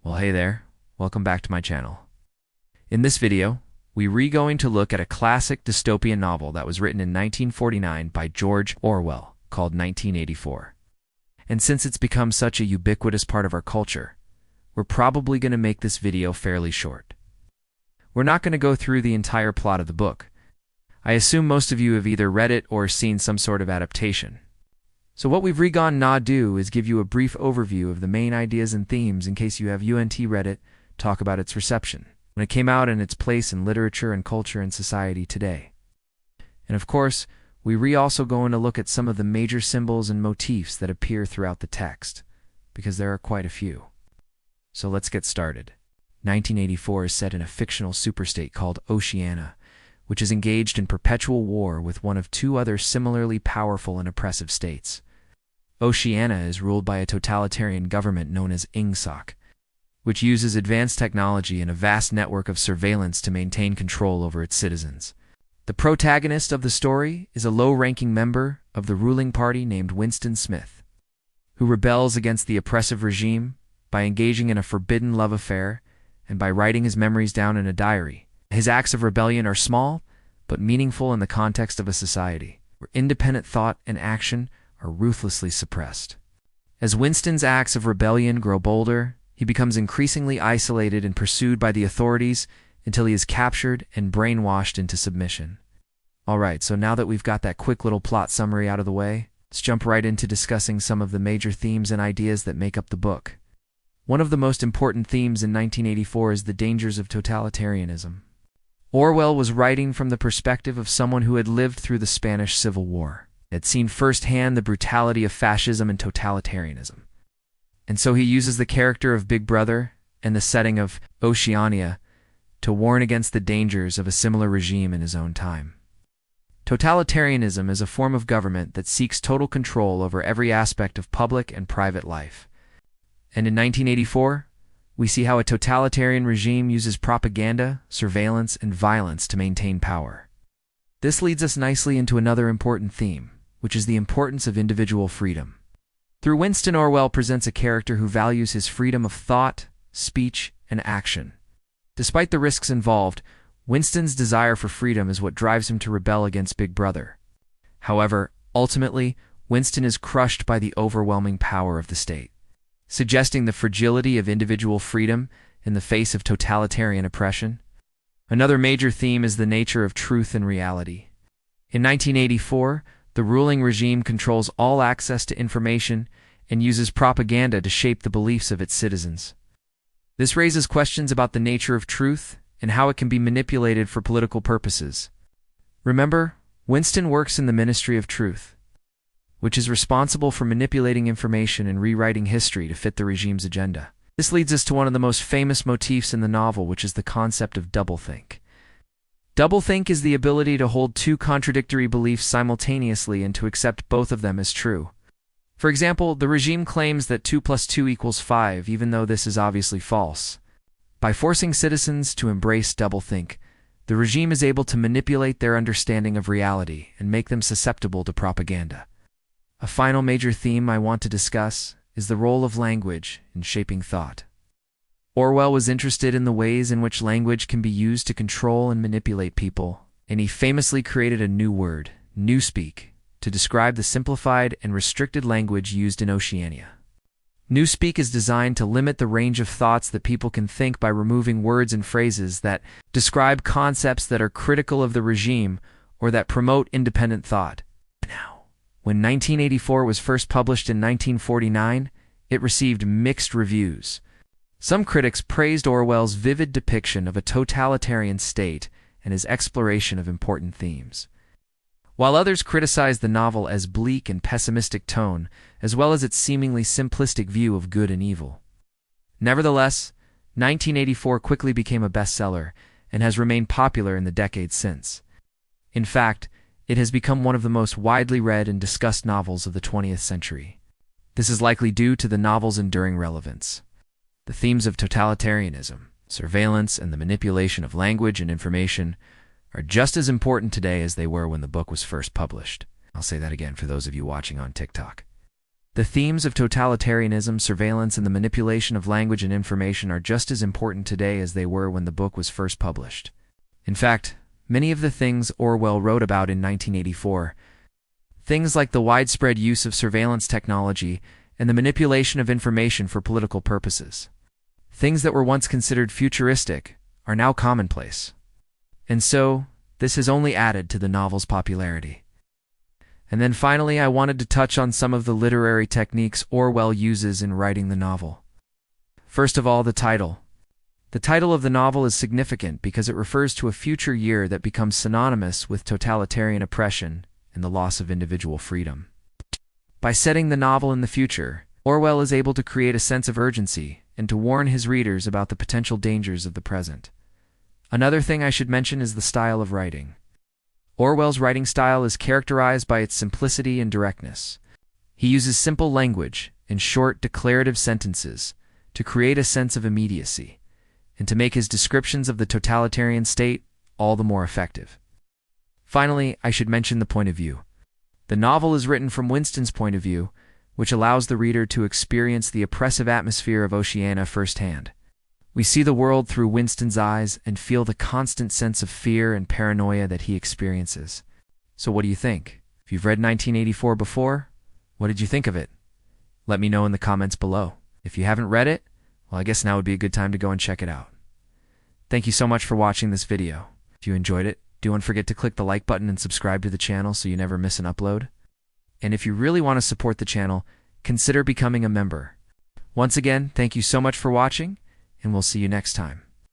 Well, hey there. Welcome back to my channel. In this video, we're going to look at a classic dystopian novel that was written in 1949 by George Orwell called 1984. And since it's become such a ubiquitous part of our culture, we're probably going to make this video fairly short. We're not going to go through the entire plot of the book. I assume most of you have either read it or seen some sort of adaptation. So what we've gonna do is give you a brief overview of the main ideas and themes in case you have read it, talk about its reception, when it came out and its place in literature and culture and society today. And of course, we also going to look at some of the major symbols and motifs that appear throughout the text, because there are quite a few. So let's get started. 1984 is set in a fictional superstate called Oceania, which is engaged in perpetual war with one of two other similarly powerful and oppressive states. Oceania is ruled by a totalitarian government known as Ingsoc, which uses advanced technology and a vast network of surveillance to maintain control over its citizens. The protagonist of the story is a low-ranking member of the ruling party named Winston Smith, who rebels against the oppressive regime by engaging in a forbidden love affair and by writing his memories down in a diary. His acts of rebellion are small, but meaningful in the context of a society where independent thought and action are ruthlessly suppressed. As Winston's acts of rebellion grow bolder, he becomes increasingly isolated and pursued by the authorities until he is captured and brainwashed into submission. Alright, so now that we've got that quick little plot summary out of the way, let's jump right into discussing some of the major themes and ideas that make up the book. One of the most important themes in 1984 is the dangers of totalitarianism. Orwell was writing from the perspective of someone who had lived through the Spanish Civil War, had seen firsthand the brutality of fascism and totalitarianism. And so he uses the character of Big Brother and the setting of Oceania to warn against the dangers of a similar regime in his own time. Totalitarianism is a form of government that seeks total control over every aspect of public and private life. And in 1984, we see how a totalitarian regime uses propaganda, surveillance, and violence to maintain power. This leads us nicely into another important theme, which is the importance of individual freedom. Through Winston, Orwell presents a character who values his freedom of thought, speech, and action. Despite the risks involved, Winston's desire for freedom is what drives him to rebel against Big Brother. However, ultimately, Winston is crushed by the overwhelming power of the state, suggesting the fragility of individual freedom in the face of totalitarian oppression. Another major theme is the nature of truth and reality. In 1984, the ruling regime controls all access to information and uses propaganda to shape the beliefs of its citizens. This raises questions about the nature of truth and how it can be manipulated for political purposes. Remember, Winston works in the Ministry of Truth, which is responsible for manipulating information and rewriting history to fit the regime's agenda. This leads us to one of the most famous motifs in the novel, which is the concept of doublethink. Doublethink is the ability to hold two contradictory beliefs simultaneously and to accept both of them as true. For example, the regime claims that 2 + 2 = 5, even though this is obviously false. By forcing citizens to embrace doublethink, the regime is able to manipulate their understanding of reality and make them susceptible to propaganda. A final major theme I want to discuss is the role of language in shaping thought. Orwell was interested in the ways in which language can be used to control and manipulate people, and he famously created a new word, newspeak, to describe the simplified and restricted language used in Oceania. Newspeak is designed to limit the range of thoughts that people can think by removing words and phrases that describe concepts that are critical of the regime or that promote independent thought. When 1984 was first published in 1949, it received mixed reviews. Some critics praised Orwell's vivid depiction of a totalitarian state and his exploration of important themes, while others criticized the novel as bleak and pessimistic tone, as well as its seemingly simplistic view of good and evil. Nevertheless, 1984 quickly became a bestseller and has remained popular in the decades since. In fact, it has become one of the most widely read and discussed novels of the 20th century. This is likely due to the novel's enduring relevance. The themes of totalitarianism, surveillance, and the manipulation of language and information are just as important today as they were when the book was first published. I'll say that again for those of you watching on TikTok. The themes of totalitarianism, surveillance, and the manipulation of language and information are just as important today as they were when the book was first published. In fact, many of the things Orwell wrote about in 1984, things like the widespread use of surveillance technology and the manipulation of information for political purposes, things that were once considered futuristic, are now commonplace. And so, this has only added to the novel's popularity. And then finally, I wanted to touch on some of the literary techniques Orwell uses in writing the novel. First of all, the title. The title of the novel is significant because it refers to a future year that becomes synonymous with totalitarian oppression and the loss of individual freedom. By setting the novel in the future, Orwell is able to create a sense of urgency and to warn his readers about the potential dangers of the present. Another thing I should mention is the style of writing. Orwell's writing style is characterized by its simplicity and directness. He uses simple language and short, declarative sentences to create a sense of immediacy and to make his descriptions of the totalitarian state all the more effective. Finally, I should mention the point of view. The novel is written from Winston's point of view, which allows the reader to experience the oppressive atmosphere of Oceania firsthand. We see the world through Winston's eyes and feel the constant sense of fear and paranoia that he experiences. So what do you think? If you've read 1984 before, what did you think of it? Let me know in the comments below. If you haven't read it, well, I guess now would be a good time to go and check it out. Thank you so much for watching this video. If you enjoyed it, don't forget to click the like button and subscribe to the channel so you never miss an upload. And if you really want to support the channel, consider becoming a member. Once again, thank you so much for watching, and we'll see you next time.